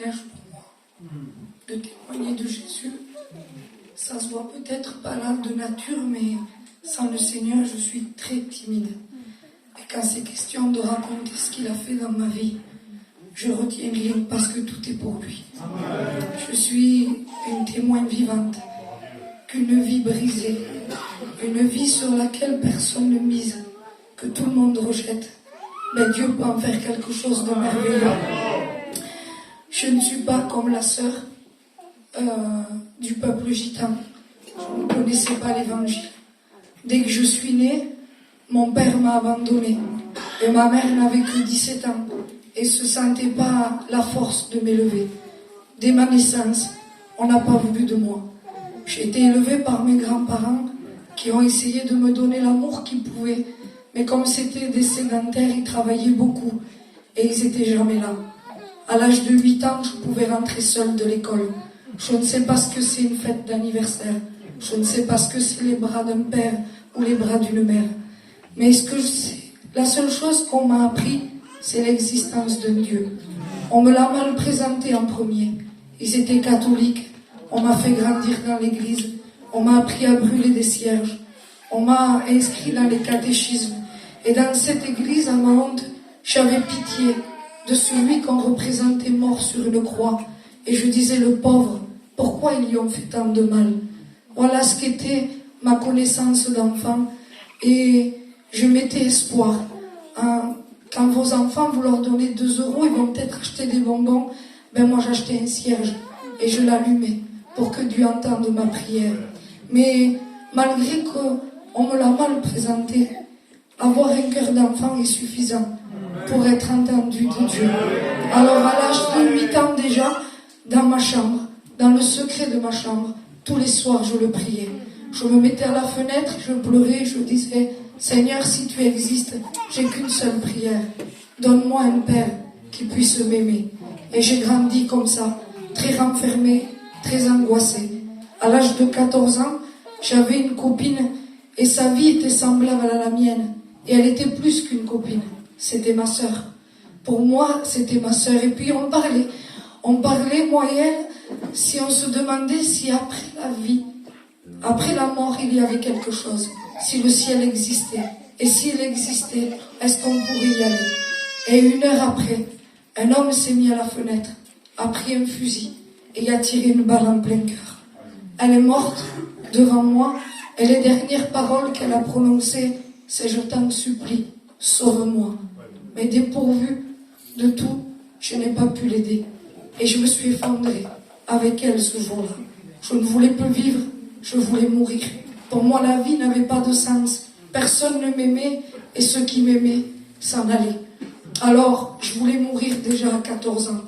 témoignage pour moi, de témoigner de Jésus. Ça se voit peut-être pas là de nature, mais sans le Seigneur, je suis très timide. Et quand c'est question de raconter ce qu'il a fait dans ma vie, je retiens rien parce que tout est pour lui. Je suis une témoin vivante qu'une vie brisée, une vie sur laquelle personne ne mise, que tout le monde rejette, mais Dieu peut en faire quelque chose de merveilleux. Je ne suis pas comme la sœur du peuple gitan. Je ne connaissais pas l'évangile. Dès que je suis née, mon père m'a abandonnée et ma mère n'avait que 17 ans et ne se sentait pas la force de m'élever. Dès ma naissance, on n'a pas voulu de moi. J'ai été élevée par mes grands-parents qui ont essayé de me donner l'amour qu'ils pouvaient, mais comme c'était des sédentaires, ils travaillaient beaucoup et ils n'étaient jamais là. À l'âge de 8 ans, je pouvais rentrer seule de l'école. Je ne sais pas ce que c'est une fête d'anniversaire. Je ne sais pas ce que c'est les bras d'un père ou les bras d'une mère. Mais ce que je sais, la seule chose qu'on m'a appris, c'est l'existence d'un Dieu. On me l'a mal présenté en premier. Ils étaient catholiques. On m'a fait grandir dans l'église. On m'a appris à brûler des cierges. On m'a inscrit dans les catéchismes. Et dans cette église, à ma honte, j'avais pitié de celui qu'on représentait mort sur une croix. Et je disais, le pauvre, pourquoi ils lui ont fait tant de mal? Voilà ce qu'était ma connaissance d'enfant. Et je mettais espoir. Quand vos enfants, vous leur donnez 2 €, ils vont peut-être acheter des bonbons. Ben moi, j'achetais un cierge et je l'allumais pour que Dieu entende ma prière. Mais malgré qu'on me l'a mal présenté, avoir un cœur d'enfant est suffisant pour être entendu de Dieu. Alors à l'âge de 8 ans déjà, dans ma chambre, dans le secret de ma chambre, tous les soirs je le priais. Je me mettais à la fenêtre, je pleurais, je disais, Seigneur, si tu existes, j'ai qu'une seule prière. Donne-moi un père qui puisse m'aimer. Et j'ai grandi comme ça, très renfermée, très angoissée. À l'âge de 14 ans, j'avais une copine et sa vie était semblable à la mienne. Et elle était plus qu'une copine, c'était ma sœur. Pour moi, c'était ma sœur. Et puis on parlait, moi et elle, si on se demandait si après la vie, après la mort, il y avait quelque chose, si le ciel existait. Et s'il existait, est-ce qu'on pourrait y aller? Et 1 heure après, un homme s'est mis à la fenêtre, a pris un fusil et a tiré une balle en plein cœur. Elle est morte devant moi et les dernières paroles qu'elle a prononcées, c'est « Je t'en supplie, sauve-moi ». Mais dépourvue de tout, je n'ai pas pu l'aider. Et je me suis effondrée avec elle ce jour-là. Je ne voulais plus vivre, je voulais mourir. Pour moi, la vie n'avait pas de sens. Personne ne m'aimait et ceux qui m'aimaient s'en allaient. Alors, je voulais mourir déjà à 14 ans.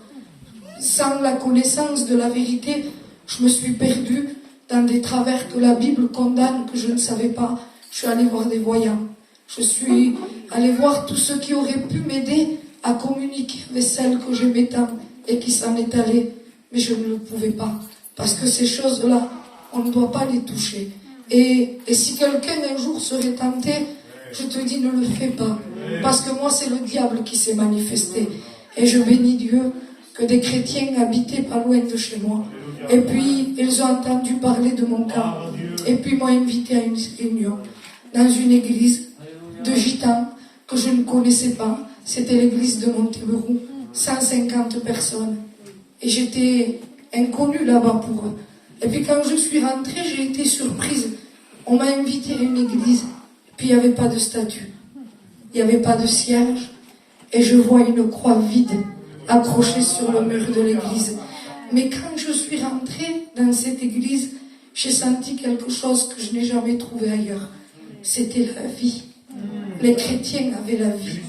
Sans la connaissance de la vérité, je me suis perdue dans des travers que la Bible condamne, que je ne savais pas. Je suis allée voir des voyants. Je suis allée voir tous ceux qui auraient pu m'aider à communiquer avec celle que j'aimais tant et qui s'en est allée. Mais je ne le pouvais pas. Parce que ces choses-là, on ne doit pas les toucher. Et si quelqu'un un jour serait tenté, je te dis, ne le fais pas. Parce que moi, c'est le diable qui s'est manifesté. Et je bénis Dieu que des chrétiens habitaient pas loin de chez moi. Et puis, ils ont entendu parler de mon cas. Et puis, m'ont invité à une réunion dans une église de gitans que je ne connaissais pas. C'était l'église de Montebellou. 150 personnes. Et j'étais inconnue là-bas pour eux. Et puis, quand je suis rentrée, j'ai été surprise. On m'a invitée à une église. Puis, il n'y avait pas de statue. Il n'y avait pas de cierge. Et je vois une croix vide accrochée sur le mur de l'église. Mais quand je suis rentrée dans cette église, j'ai senti quelque chose que je n'ai jamais trouvé ailleurs. C'était la vie. Les chrétiens avaient la vie.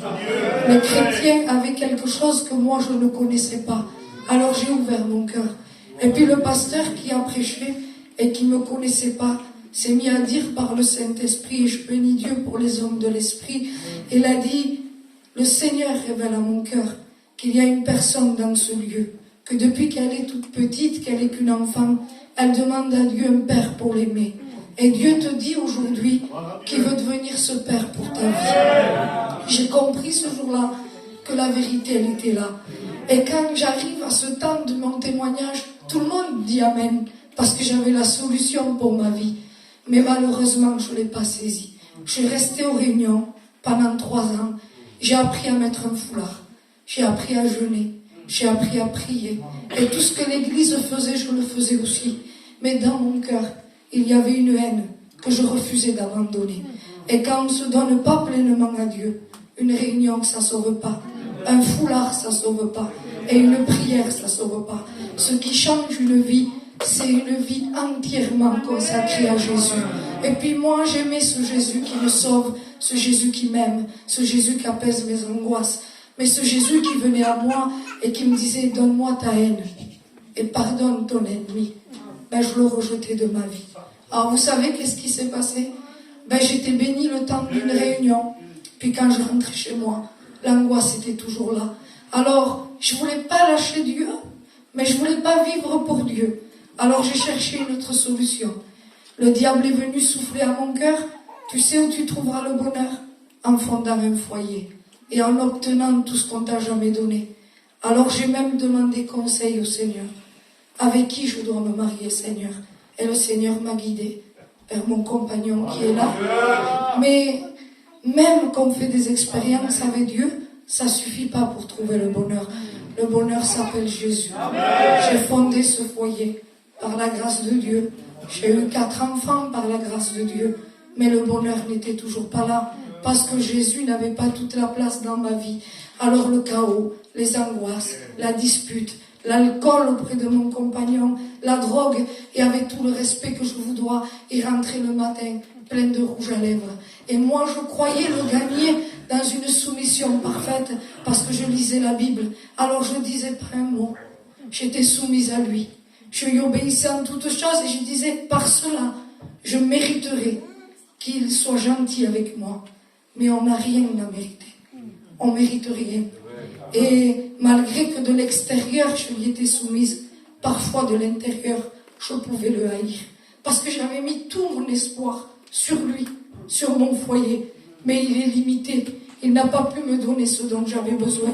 Les chrétiens avaient quelque chose que moi je ne connaissais pas. Alors j'ai ouvert mon cœur. Et puis le pasteur qui a prêché et qui ne me connaissait pas s'est mis à dire par le Saint-Esprit, et je bénis Dieu pour les hommes de l'Esprit, il a dit, le Seigneur révèle à mon cœur qu'il y a une personne dans ce lieu, que depuis qu'elle est toute petite, qu'elle n'est qu'une enfant, elle demande à Dieu un père pour l'aimer. Et Dieu te dit aujourd'hui qu'il veut devenir ce père pour ta vie. J'ai compris ce jour-là que la vérité, elle était là. Et quand j'arrive à ce temps de mon témoignage, tout le monde dit Amen, parce que j'avais la solution pour ma vie. Mais malheureusement, je ne l'ai pas saisie. Je suis restée aux réunions pendant 3 ans. J'ai appris à mettre un foulard. J'ai appris à jeûner. J'ai appris à prier. Et tout ce que l'Église faisait, je le faisais aussi. Mais dans mon cœur, il y avait une haine que je refusais d'abandonner. Et quand on ne se donne pas pleinement à Dieu, une réunion, ça ne sauve pas. Un foulard, ça ne sauve pas. Et une prière, ça ne sauve pas. Ce qui change une vie, c'est une vie entièrement consacrée à Jésus. Et puis moi, j'aimais ce Jésus qui me sauve, ce Jésus qui m'aime, ce Jésus qui apaise mes angoisses. Mais ce Jésus qui venait à moi et qui me disait, donne-moi ta haine et pardonne ton ennemi. Ben, je le rejetais de ma vie. Alors vous savez qu'est-ce qui s'est passé? Ben, j'étais bénie le temps d'une réunion. Puis quand je rentrais chez moi, l'angoisse était toujours là. Alors, je ne voulais pas lâcher Dieu, mais je ne voulais pas vivre pour Dieu. Alors j'ai cherché une autre solution. Le diable est venu souffler à mon cœur. Tu sais où tu trouveras le bonheur? En fondant un foyer et en obtenant tout ce qu'on t'a jamais donné. Alors j'ai même demandé conseil au Seigneur. Avec qui je dois me marier, Seigneur? Et le Seigneur m'a guidé vers mon compagnon qui est là. Mais même quand on fait des expériences avec Dieu, ça ne suffit pas pour trouver le bonheur. Le bonheur s'appelle Jésus. J'ai fondé ce foyer par la grâce de Dieu. J'ai eu 4 enfants par la grâce de Dieu. Mais le bonheur n'était toujours pas là. Parce que Jésus n'avait pas toute la place dans ma vie. Alors le chaos, les angoisses, la dispute, l'alcool auprès de mon compagnon, la drogue, et avec tout le respect que je vous dois, et rentrer le matin pleine de rouge à lèvres. Et moi, je croyais le gagner dans une soumission parfaite, parce que je lisais la Bible. Alors je disais pas un mot. J'étais soumise à lui. Je lui obéissais en toutes choses, et je disais, par cela, je mériterais qu'il soit gentil avec moi. Mais on n'a rien à mériter. On ne mérite rien. Et malgré que de l'extérieur, je lui étais soumise, parfois de l'intérieur, je pouvais le haïr. Parce que j'avais mis tout mon espoir sur lui, sur mon foyer. Mais il est limité. Il n'a pas pu me donner ce dont j'avais besoin.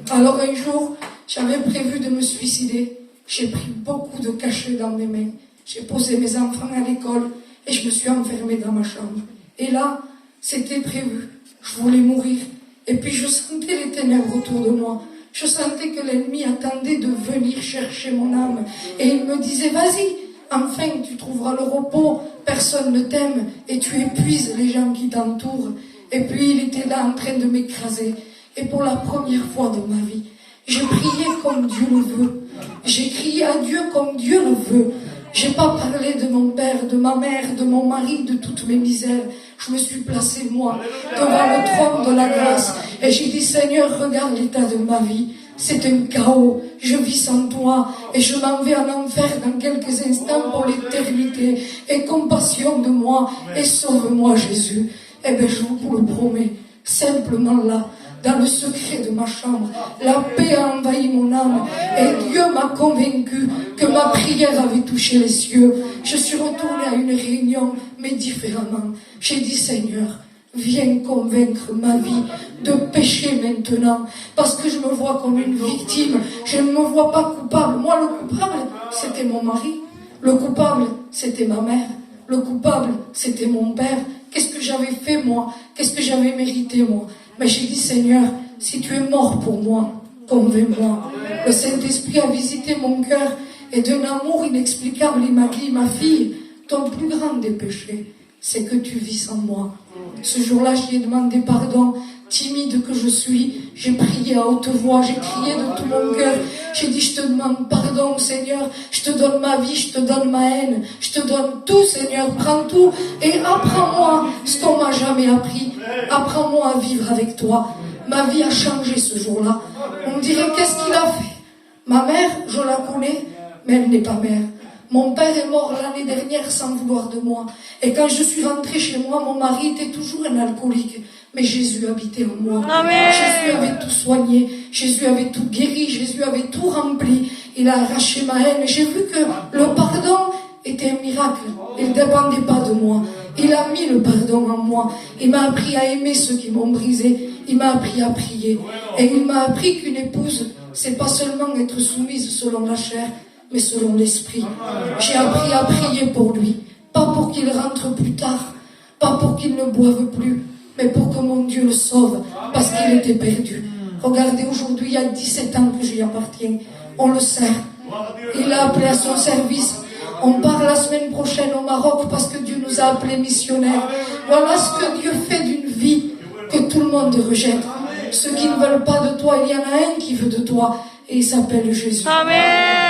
Alors un jour, j'avais prévu de me suicider. J'ai pris beaucoup de cachets dans mes mains. J'ai posé mes enfants à l'école et je me suis enfermée dans ma chambre. Et là, c'était prévu. Je voulais mourir. Et puis je sentais les ténèbres autour de moi. Je sentais que l'ennemi attendait de venir chercher mon âme. Et il me disait, vas-y, enfin tu trouveras le repos. Personne ne t'aime et tu épuises les gens qui t'entourent. Et puis il était là en train de m'écraser. Et pour la première fois de ma vie, j'ai prié comme Dieu le veut. J'ai crié à Dieu comme Dieu le veut. J'ai pas parlé de mon père, de ma mère, de mon mari, de toutes mes misères. Je me suis placée, moi, devant le trône de la grâce. Et j'ai dit, Seigneur, regarde l'état de ma vie. C'est un chaos. Je vis sans toi. Et je m'en vais en enfer dans quelques instants pour l'éternité. Aie compassion de moi. Et sauve-moi, Jésus. Eh bien, je vous le promets. Simplement là, dans le secret de ma chambre, la paix a envahi mon âme et Dieu m'a convaincu que ma prière avait touché les cieux. Je suis retournée à une réunion, mais différemment. J'ai dit, Seigneur, viens convaincre ma vie de pécher maintenant, parce que je me vois comme une victime. Je ne me vois pas coupable. Moi, le coupable, c'était mon mari. Le coupable, c'était ma mère. Le coupable, c'était mon père. Qu'est-ce que j'avais fait, moi? Qu'est-ce que j'avais mérité, moi? Mais j'ai dit, Seigneur, si tu es mort pour moi, convainc-moi. Le Saint-Esprit a visité mon cœur et d'un amour inexplicable, il m'a dit, ma fille, ton plus grand des péchés, c'est que tu vis sans moi. Ce jour-là, je lui ai demandé pardon. Timide que je suis, j'ai prié à haute voix, j'ai crié de tout mon cœur. J'ai dit, je te demande pardon, Seigneur. Je te donne ma vie, je te donne ma haine. Je te donne tout, Seigneur. Prends tout et apprends-moi ce qu'on m'a jamais appris. Apprends-moi à vivre avec toi. Ma vie a changé ce jour-là. On me dirait, qu'est-ce qu'il a fait? Ma mère, je la connais, mais elle n'est pas mère. Mon père est mort l'année dernière sans vouloir de moi. Et quand je suis rentrée chez moi, mon mari était toujours un alcoolique. Mais Jésus habitait en moi. Amen. Jésus avait tout soigné. Jésus avait tout guéri. Jésus avait tout rempli. Il a arraché ma haine. J'ai vu que le pardon était un miracle. Il ne dépendait pas de moi. Il a mis le pardon en moi. Il m'a appris à aimer ceux qui m'ont brisé. Il m'a appris à prier. Et il m'a appris qu'une épouse, c'est pas seulement être soumise selon la chair, mais selon l'esprit. J'ai appris à prier pour lui, pas pour qu'il rentre plus tard, pas pour qu'il ne boive plus, mais pour que mon Dieu le sauve, parce qu'il était perdu. Regardez, aujourd'hui, il y a 17 ans que j'y appartiens. On le sert. Il a appelé à son service. On part la semaine prochaine au Maroc parce que Dieu nous a appelés missionnaires. Voilà ce que Dieu fait d'une vie que tout le monde rejette. Ceux qui ne veulent pas de toi, il y en a un qui veut de toi et il s'appelle Jésus. Amen.